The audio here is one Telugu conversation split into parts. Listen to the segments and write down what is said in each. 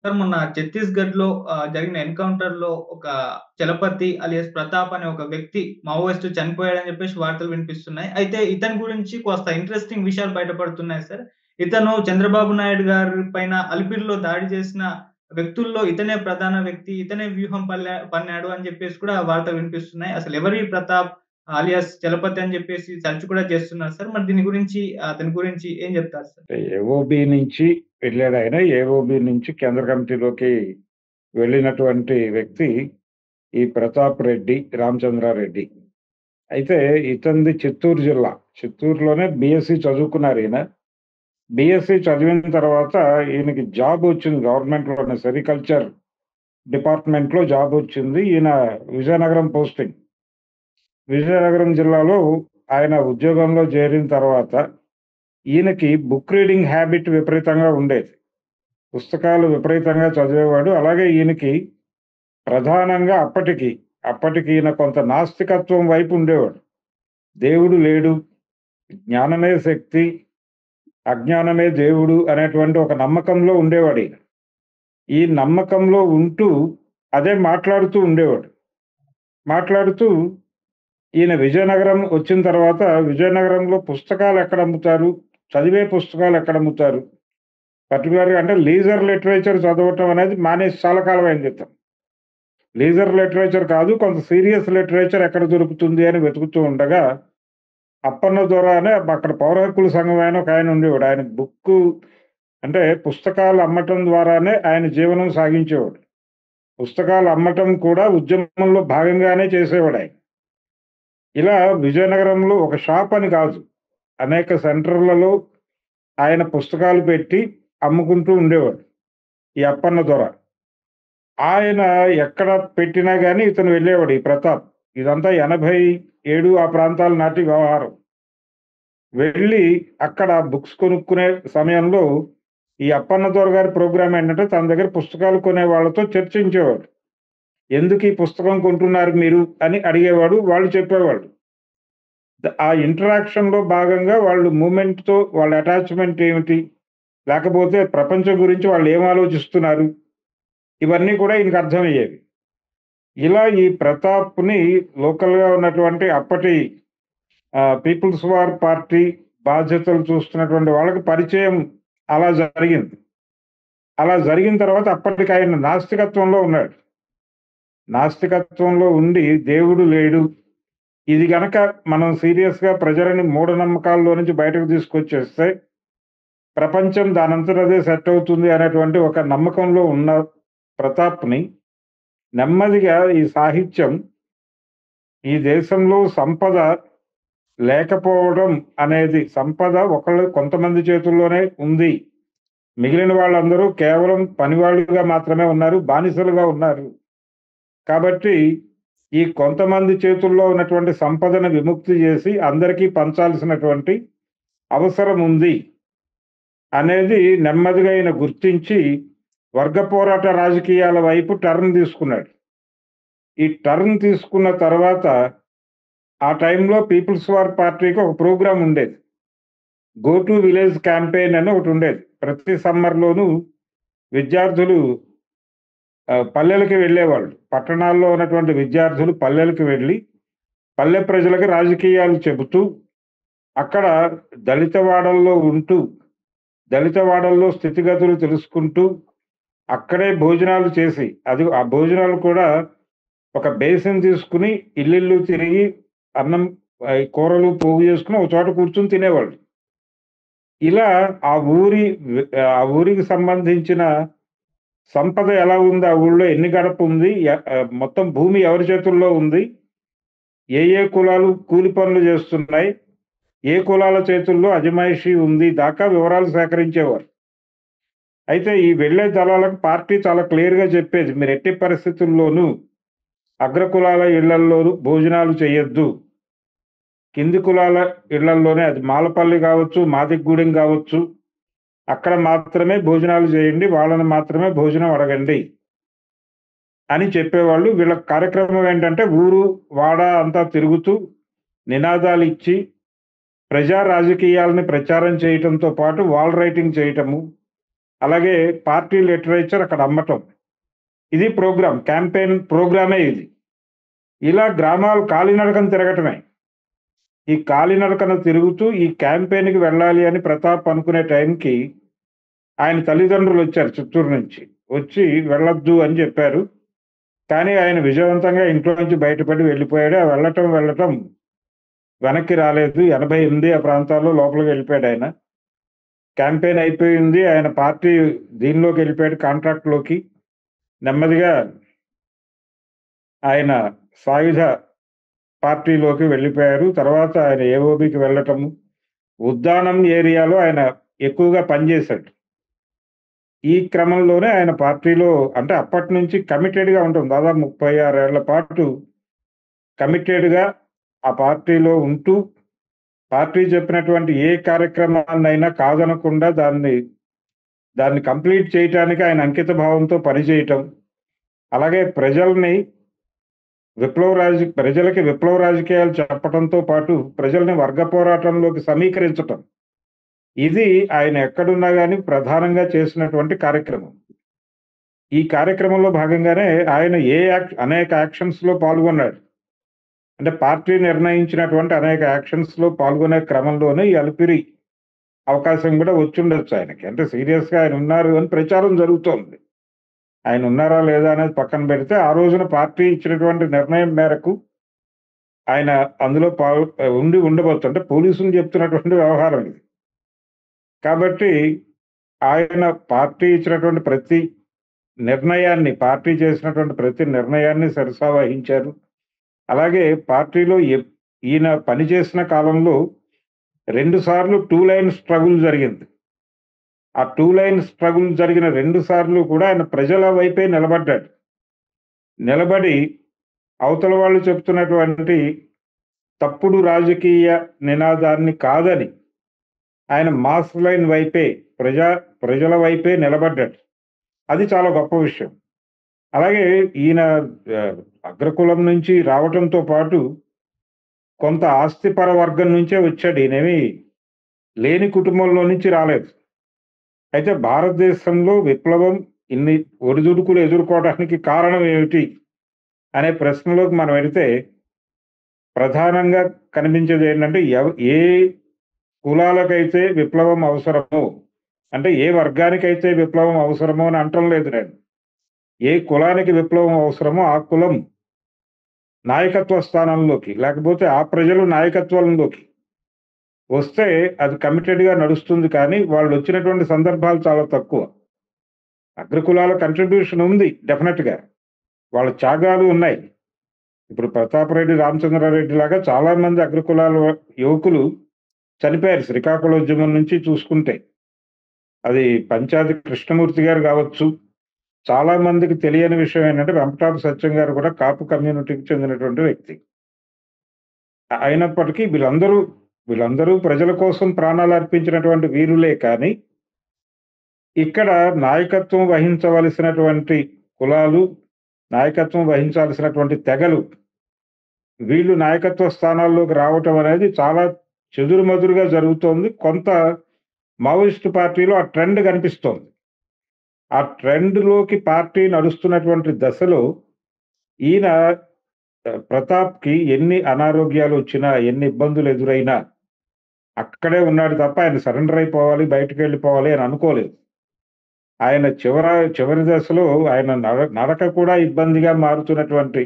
సార్ మొన్న ఛత్తీస్‌గఢ్‌లో జరిగిన ఎన్‌కౌంటర్‌లో ఒక చలపతి అలియాస్ ప్రతాప్ అనే ఒక వ్యక్తి మావోయిస్ట్ చనిపోయాడని చెప్పేసి వార్తలు వినిపిస్తున్నాయి. అయితే ఇతని గురించి కాస్త ఇంట్రెస్టింగ్ విషయాలు బయటపడుతున్నాయి సార్. ఇతను చంద్రబాబు నాయుడు గారి పైన అలిపిరిలో దాడి చేసిన వ్యక్తుల్లో ఇతనే ప్రధాన వ్యక్తి. ఇతనే వ్యూహం పన్నాడు అని చెప్పేసి కూడా వార్తలు వినిపిస్తున్నాయి. అసలు ఎవరు ఈ ప్రతాప్ అలియాస్ చలపతి అని చెప్పేసి సెర్చ్ కూడా చేస్తున్నారు సార్. మరి దీని గురించి అతని గురించి ఏం చెప్తారు సార్? ఏఓబీ నుంచి వెళ్ళాడాయన. ఏఓబీ నుంచి కేంద్ర కమిటీలోకి వెళ్ళినటువంటి వ్యక్తి ఈ ప్రతాప్ రెడ్డి, రామచంద్రారెడ్డి. అయితే ఇతనిది చిత్తూరు జిల్లా. చిత్తూరులోనే బీఎస్సీ చదువుకున్నారు ఈయన. బీఎస్సీ చదివిన తర్వాత ఈయనకి జాబ్ వచ్చింది గవర్నమెంట్‌లోనే సెరికల్చర్ డిపార్ట్‌మెంట్‌లో జాబ్ వచ్చింది. ఈయన విజయనగరం పోస్టింగ్. విజయనగరం జిల్లాలో ఆయన ఉద్యోగంలో చేరిన తర్వాత ఈయనకి బుక్ రీడింగ్ హ్యాబిట్ విపరీతంగా ఉండేది. పుస్తకాలు విపరీతంగా చదివేవాడు. అలాగే ఈయనకి ప్రధానంగా అప్పటికి ఈయన కొంత నాస్తికత్వం వైపు ఉండేవాడు. దేవుడు లేడు, జ్ఞానమే శక్తి, అజ్ఞానమే దేవుడు అనేటువంటి ఒక నమ్మకంలో ఉండేవాడు ఈయన. ఈ నమ్మకంలో ఉంటూ అదే మాట్లాడుతూ ఉండేవాడు. మాట్లాడుతూ ఈయన విజయనగరం వచ్చిన తర్వాత విజయనగరంలో పుస్తకాలు ఎక్కడ అమ్ముతారు, చదివే పుస్తకాలు ఎక్కడ అమ్ముతారు, పర్టికులర్‌గా అంటే లీజర్ లిటరేచర్ చదవటం అనేది మానేసి చాలా కాలం అయింది ఇతను. లీజర్ లిటరేచర్ కాదు, కొంత సీరియస్ లిటరేచర్ ఎక్కడ దొరుకుతుంది అని వెతుకుతూ ఉండగా అప్పన్న దొర అనే అక్కడ పౌర హక్కుల సంఘం ఆయన ఒక ఆయన ఉండేవాడు. ఆయన బుక్కు అంటే పుస్తకాలు అమ్మటం ద్వారానే ఆయన జీవనం సాగించేవాడు. పుస్తకాలు అమ్మటం కూడా ఉద్యమంలో భాగంగానే చేసేవాడాయన. ఇలా విజయనగరంలో ఒక షాప్ అని కాదు, అనేక సెంటర్‌లలో ఆయన పుస్తకాలు పెట్టి అమ్ముకుంటూ ఉండేవాడు ఈ అప్పన్న దొర. ఆయన ఎక్కడ పెట్టినా గాని ఇతను వెళ్ళేవాడు ఈ ప్రతాప్. ఇదంతా 87 ఆ ప్రాంతాల నాటి వ్యవహారం. వెళ్ళి అక్కడ బుక్స్ కొనుక్కునే సమయంలో ఈ అప్పన్న దొర గారి ప్రోగ్రామ్ ఏంటంటే తన దగ్గర పుస్తకాలు కొనే వాళ్ళతో చర్చించేవాడు. ఎందుకు ఈ పుస్తకం కొంటున్నారు మీరు అని అడిగేవాడు. వాళ్ళు చెప్పేవాళ్ళు. ఆ ఇంటరాక్షన్‌లో భాగంగా వాళ్ళు మూవ్‌మెంట్‌తో వాళ్ళ అటాచ్‌మెంట్ ఏమిటి? లేకపోతే ప్రపంచం గురించి వాళ్ళు ఏం ఆలోచిస్తున్నారు? ఇవన్నీ కూడా ఈయనకు అర్థమయ్యేవి. ఇలా ఈ ప్రతాప్‌ని లోకల్‌గా ఉన్నటువంటి అప్పటి పీపుల్స్ వార్ పార్టీ బాధ్యతలు చూస్తున్నటువంటి వాళ్ళకి పరిచయం అలా జరిగింది. అలా జరిగిన తర్వాత అప్పటికి ఆయన నాస్తికత్వంలో ఉన్నాడు. నాస్తికత్వంలో ఉండి దేవుడు లేడు, ఇది గనక మనం సీరియస్‌గా ప్రజలని మూఢనమ్మకాల్లో నుంచి బయటకు తీసుకొచ్చేస్తే ప్రపంచం దానంతట అదే సెట్ అవుతుంది అనేటువంటి ఒక నమ్మకంలో ఉన్న ప్రతాప్‌ని నెమ్మదిగా ఈ సాహిత్యం, ఈ దేశంలో సంపద లేకపోవడం అనేది, సంపద కొంతమంది చేతుల్లోనే ఉంది. మిగిలిన వాళ్ళందరూ కేవలం పనివాళ్ళుగా మాత్రమే ఉన్నారు, బానిసలుగా ఉన్నారు. కాబట్టి ఈ కొంతమంది చేతుల్లో ఉన్నటువంటి సంపదను విముక్తి చేసి అందరికీ పంచాల్సినటువంటి అవసరం ఉంది అనేది నెమ్మదిగా ఈయన గుర్తించి వర్గ పోరాట రాజకీయాల వైపు టర్న్ తీసుకున్నాడు. ఈ టర్న్ తీసుకున్న తర్వాత ఆ టైంలో పీపుల్స్ వార్ పార్టీకి ఒక ప్రోగ్రామ్ ఉండేది. గో టు విలేజ్ క్యాంపెయిన్ అని ఒకటి ఉండేది. ప్రతి సమ్మర్‌లోనూ విద్యార్థులు పల్లెలకి వెళ్ళేవాళ్ళు. పట్టణాల్లో ఉన్నటువంటి విద్యార్థులు పల్లెలకి వెళ్ళి, పల్లె ప్రజలకు రాజకీయాలు చెబుతూ, అక్కడ దళిత వాడల్లో ఉంటూ, దళిత వాడల్లో స్థితిగతులు తెలుసుకుంటూ, అక్కడే భోజనాలు చేసి, అది ఆ భోజనాలు కూడా ఒక బేసిన్ తీసుకుని ఇల్లిల్లు తిరిగి అన్నం, కూరలు పోగు చేసుకొని ఒక చోట కూర్చొని తినేవాళ్ళు. ఇలా ఆ ఊరికి సంబంధించిన సంపద ఎలా ఉంది, ఆ ఊళ్ళో ఎన్ని గడప ఉంది, మొత్తం భూమి ఎవరి చేతుల్లో ఉంది, ఏ కులాలు కూలి పనులు చేస్తున్నాయి, ఏ కులాల చేతుల్లో అజమాయిషీ ఉంది దాకా వివరాలు సేకరించేవారు. అయితే ఈ వెళ్ళే దళాలకు పార్టీ చాలా క్లియర్‌గా చెప్పేది, మీరు ఎట్టి పరిస్థితుల్లోనూ అగ్రకులాల ఇళ్లల్లోనూ భోజనాలు చేయొద్దు. కింది కులాల ఇళ్లల్లోనే, అది మాలపల్లి కావచ్చు, మాదిగూడెం కావచ్చు, అక్కడ మాత్రమే భోజనాలు చేయండి, వాళ్ళని మాత్రమే భోజనం అడగండి అని చెప్పేవాళ్ళు. వీళ్ళ కార్యక్రమం ఏంటంటే ఊరు, వాడ అంతా తిరుగుతూ నినాదాలు ఇచ్చి ప్రజా రాజకీయాలని ప్రచారం చేయటంతో పాటు వాల్ రైటింగ్ చేయటము, అలాగే పార్టీ లిటరేచర్ అక్కడ అమ్మటం. ఇది ప్రోగ్రామ్, క్యాంపెయిన్ ప్రోగ్రామే ఇది. ఇలా గ్రామాలు కాలినడకన తిరగటమే. ఈ కాలినడకన తిరుగుతూ ఈ క్యాంపెయిన్‌కి వెళ్ళాలి అని ప్రతాప్ అనుకునే టైంకి ఆయన తల్లిదండ్రులు వచ్చారు చిత్తూరు నుంచి. వచ్చి వెళ్ళొద్దు అని చెప్పారు. కానీ ఆయన విజయవంతంగా ఇంట్లో నుంచి బయటపడి వెళ్ళిపోయాడు. ఆ వెళ్ళటం వెనక్కి రాలేదు. 88 ఆ ప్రాంతాల్లో లోపలికి వెళ్ళిపోయాడు ఆయన. క్యాంపెయిన్ అయిపోయింది. ఆయన పార్టీ దీనిలోకి వెళ్ళిపోయాడు, కాంట్రాక్ట్‌లోకి. నెమ్మదిగా ఆయన సాయుధ పార్టీలోకి వెళ్ళిపోయారు. తర్వాత ఆయన ఏఓబీకి వెళ్ళటము, ఉద్దానం ఏరియాలో ఆయన ఎక్కువగా పనిచేశాడు. ఈ క్రమంలోనే ఆయన పార్టీలో అంటే అప్పటినుంచి కమిటెడ్‌గా ఉంటాం. దాదాపు 36 ఏళ్ల పాటు కమిటెడ్‌గా ఆ పార్టీలో ఉంటూ, పార్టీ చెప్పినటువంటి ఏ కార్యక్రమాన్నైనా కాదనకుండా దాన్ని కంప్లీట్ చేయటానికి ఆయన అంకిత భావంతో పనిచేయటం. అలాగే ప్రజలకి విప్లవ రాజకీయాలు చెప్పటంతో పాటు ప్రజల్ని వర్గ పోరాటంలోకి సమీకరించటం. ఇది ఆయన ఎక్కడున్నా గాని ప్రధానంగా చేసినటువంటి కార్యక్రమం. ఈ కార్యక్రమంలో భాగంగానే ఆయన అనేక యాక్షన్స్‌లో పాల్గొన్నాడు. అంటే పార్టీ నిర్ణయించినటువంటి అనేక యాక్షన్స్‌లో పాల్గొనే క్రమంలోనే ఈ అలిపిరి అవకాశం కూడా వచ్చుండొచ్చు ఆయనకి. అంటే సీరియస్‌గా ఆయన ఉన్నారు అని ప్రచారం జరుగుతోంది. ఆయన ఉన్నారా లేదా అనేది పక్కన పెడితే, ఆ రోజున పార్టీ ఇచ్చినటువంటి నిర్ణయం మేరకు ఆయన అందులో ఉండబోతు. అంటే పోలీసులు చెప్తున్నటువంటి వ్యవహారం ఇది. కాబట్టి ఆయన పార్టీ ఇచ్చినటువంటి పార్టీ చేసినటువంటి ప్రతి నిర్ణయాన్ని శిరసావహించారు. అలాగే పార్టీలో ఈయన పనిచేసిన కాలంలో 2 సార్లు 2 లైన్ స్ట్రగుల్ జరిగింది. ఆ 2 లైన్ స్ట్రగుల్ జరిగిన 2 సార్లు కూడా ఆయన ప్రజల వైపే నిలబడ్డాడు. నిలబడి అవతల వాళ్ళు చెప్తున్నటువంటి తప్పుడు రాజకీయ నినాదాన్ని కాదని ఆయన మాస్ లైన్ వైపే, ప్రజల వైపే నిలబడ్డాడు. అది చాలా గొప్ప విషయం. అలాగే ఈయన అగ్రకులం నుంచి రావటంతో పాటు కొంత ఆస్తిపర వర్గం నుంచే వచ్చాడు. ఈయనేమి లేని కుటుంబంలో నుంచి రాలేదు. అయితే భారతదేశంలో విప్లవం ఇన్ని ఒడిదుడుకులు ఎదుర్కోవడానికి కారణం ఏమిటి అనే ప్రశ్నలోకి మనం వెళితే, ప్రధానంగా కనిపించేది ఏంటంటే, ఏ కులాలకైతే విప్లవం అవసరమో, అంటే ఏ వర్గానికైతే విప్లవం అవసరమో అని అంటం లేదు నేను. ఏ కులానికి విప్లవం అవసరమో ఆ కులం నాయకత్వ స్థానంలోకి, లేకపోతే ఆ ప్రజలు నాయకత్వంలోకి వస్తే అది కమిటెడ్‌గా నడుస్తుంది. కానీ వాళ్ళు వచ్చినటువంటి సందర్భాలు చాలా తక్కువ. అగ్రకులాల కంట్రిబ్యూషన్ ఉంది డెఫినెట్‌గా. వాళ్ళ త్యాగాలు ఉన్నాయి. ఇప్పుడు ప్రతాపరెడ్డి, రామచంద్రారెడ్డి లాగా చాలా మంది అగ్రకులాల యువకులు చనిపోయారు శ్రీకాకుళం ఉద్యమం నుంచి చూసుకుంటే. అది పంచాది కృష్ణమూర్తి గారు కావచ్చు. చాలా మందికి తెలియని విషయం ఏంటంటే, వెంపటాపు సత్యం గారు కూడా కాపు కమ్యూనిటీకి చెందినటువంటి వ్యక్తి. అయినప్పటికీ వీళ్ళందరూ ప్రజల కోసం ప్రాణాలు అర్పించినటువంటి వీరులే. కానీ ఇక్కడ నాయకత్వం వహించవలసినటువంటి కులాలు, నాయకత్వం వహించాల్సినటువంటి తెగలు, వీళ్ళు నాయకత్వ స్థానాల్లోకి రావటం అనేది చాలా చెదురుమదురుగా జరుగుతోంది. కొంత మావోయిస్టు పార్టీలో ఆ ట్రెండ్ కనిపిస్తోంది. ఆ ట్రెండ్‌లోకి పార్టీ నడుస్తున్నటువంటి దశలో ఈయన ప్రతాప్‌కి ఎన్ని అనారోగ్యాలు వచ్చినా, ఎన్ని ఇబ్బందులు ఎదురైనా అక్కడే ఉన్నాడు తప్ప ఆయన సరెండర్ అయిపోవాలి, బయటికెళ్ళిపోవాలి అని అనుకోలేదు. ఆయన చివరి దశలో ఆయన నడక కూడా ఇబ్బందిగా మారుతున్నటువంటి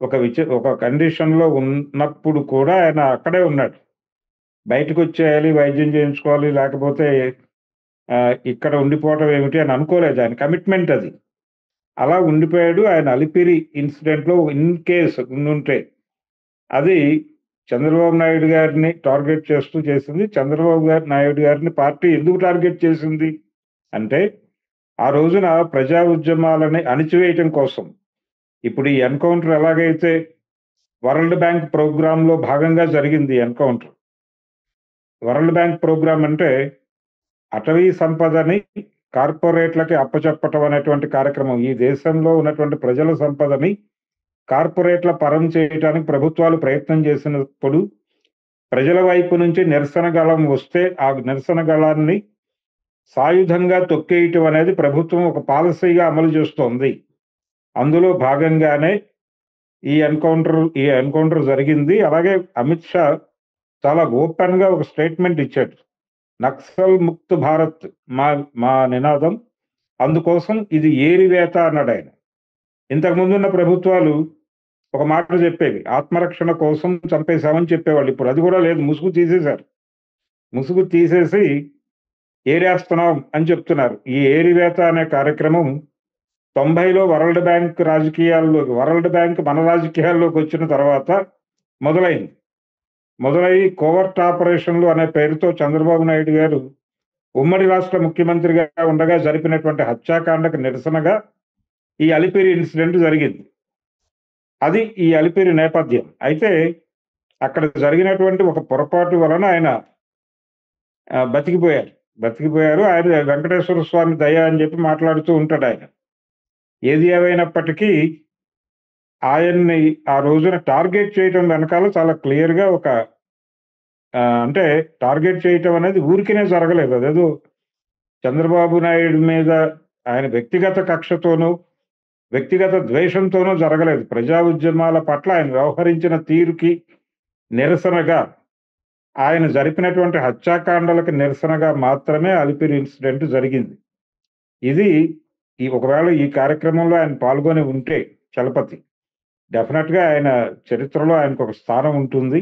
ఒక కండిషన్‌లో ఉన్నప్పుడు కూడా ఆయన అక్కడే ఉన్నాడు. బయటకొచ్చేయాలి, వైద్యం చేయించుకోవాలి, లేకపోతే ఇక్కడ ఉండిపోవటం ఏమిటి అని అనుకోలేదు. ఆయన కమిట్మెంట్ అది. అలా ఉండిపోయాడు. ఆయన అలిపిరి ఇన్సిడెంట్‌లో ఇన్ కేస్ ఉండుంటే అది చంద్రబాబు నాయుడు గారిని టార్గెట్ చేస్తూ చేసింది. చంద్రబాబు నాయుడు గారిని పార్టీ ఎందుకు టార్గెట్ చేసింది అంటే, ఆ రోజున ప్రజా ఉద్యమాలని అణిచివేయటం కోసం. ఇప్పుడు ఈ ఎన్‌కౌంటర్ ఎలాగైతే వరల్డ్ బ్యాంక్ ప్రోగ్రామ్‌లో భాగంగా జరిగింది ఎన్‌కౌంటర్. వరల్డ్ బ్యాంక్ ప్రోగ్రామ్ అంటే అటవీ సంపదని కార్పొరేట్లకి అప్పచెప్పటం అనేటువంటి కార్యక్రమం. ఈ దేశంలో ఉన్నటువంటి ప్రజల సంపదని కార్పొరేట్ల పరం చేయడానికి ప్రభుత్వాలు ప్రయత్నం చేసినప్పుడు ప్రజల వైపు నుంచి నిరసన గళం వస్తే, ఆ నిరసన గళాన్ని సాయుధంగా తొక్కేయటం అనేది ప్రభుత్వం ఒక పాలసీగా అమలు చేస్తోంది. అందులో భాగంగానే ఈ ఎన్‌కౌంటర్ జరిగింది. అలాగే అమిత్ షా చాలా ఓపెన్‌గా ఒక స్టేట్మెంట్ ఇచ్చాడు. నక్సల్ ముక్త్ భారత్ మా మా నినాదం. అందుకోసం ఇది ఏరివేత అన్నాడాయన. ఇంతకుముందున్న ప్రభుత్వాలు ఒక మాట చెప్పేవి. ఆత్మరక్షణ కోసం చంపేశామని చెప్పేవాళ్ళు. ఇప్పుడు అది కూడా లేదు. ముసుగు తీసేశారు. ముసుగు తీసేసి ఏరేస్తున్నాం అని చెప్తున్నారు. ఈ ఏరివేత అనే కార్యక్రమం 90లో వరల్డ్ బ్యాంక్ మన రాజకీయాల్లోకి వచ్చిన తర్వాత మొదలైంది. మొదలయ్యి కోవర్ట్ ఆపరేషన్లు అనే పేరుతో చంద్రబాబు నాయుడు గారు ఉమ్మడి రాష్ట్ర ముఖ్యమంత్రిగా ఉండగా జరిపినటువంటి హత్యాకాండకు నిరసనగా ఈ అలిపిరి ఇన్సిడెంట్ జరిగింది. అది ఈ అలిపిరి నేపథ్యం. అయితే అక్కడ జరిగినటువంటి ఒక పొరపాటు వలన ఆయన బతికిపోయారు. ఆయన వెంకటేశ్వర స్వామి దయ అని చెప్పి మాట్లాడుతూ ఉంటాడు ఆయన. ఏది ఏమైనప్పటికీ ఆయన్ని ఆ రోజున టార్గెట్ చేయటం వెనకాల చాలా క్లియర్‌గా ఒక అంటే టార్గెట్ చేయటం అనేది ఊరికినే జరగలేదు. అదేదో చంద్రబాబు నాయుడు మీద ఆయన వ్యక్తిగత కక్షతోనో, వ్యక్తిగత ద్వేషంతోనో జరగలేదు. ప్రజా ఉద్యమాల పట్ల ఆయన వ్యవహరించిన తీరుకి నిరసనగా, ఆయన జరిపినటువంటి హత్యాకాండలకు నిరసనగా మాత్రమే అలిపిరి ఇన్సిడెంట్ జరిగింది. ఇది ఒకవేళ ఈ కార్యక్రమంలో ఆయన పాల్గొని ఉంటే చలపతి, డెఫినెట్‌గా ఆయన చరిత్రలో ఆయనకొక స్థానం ఉంటుంది.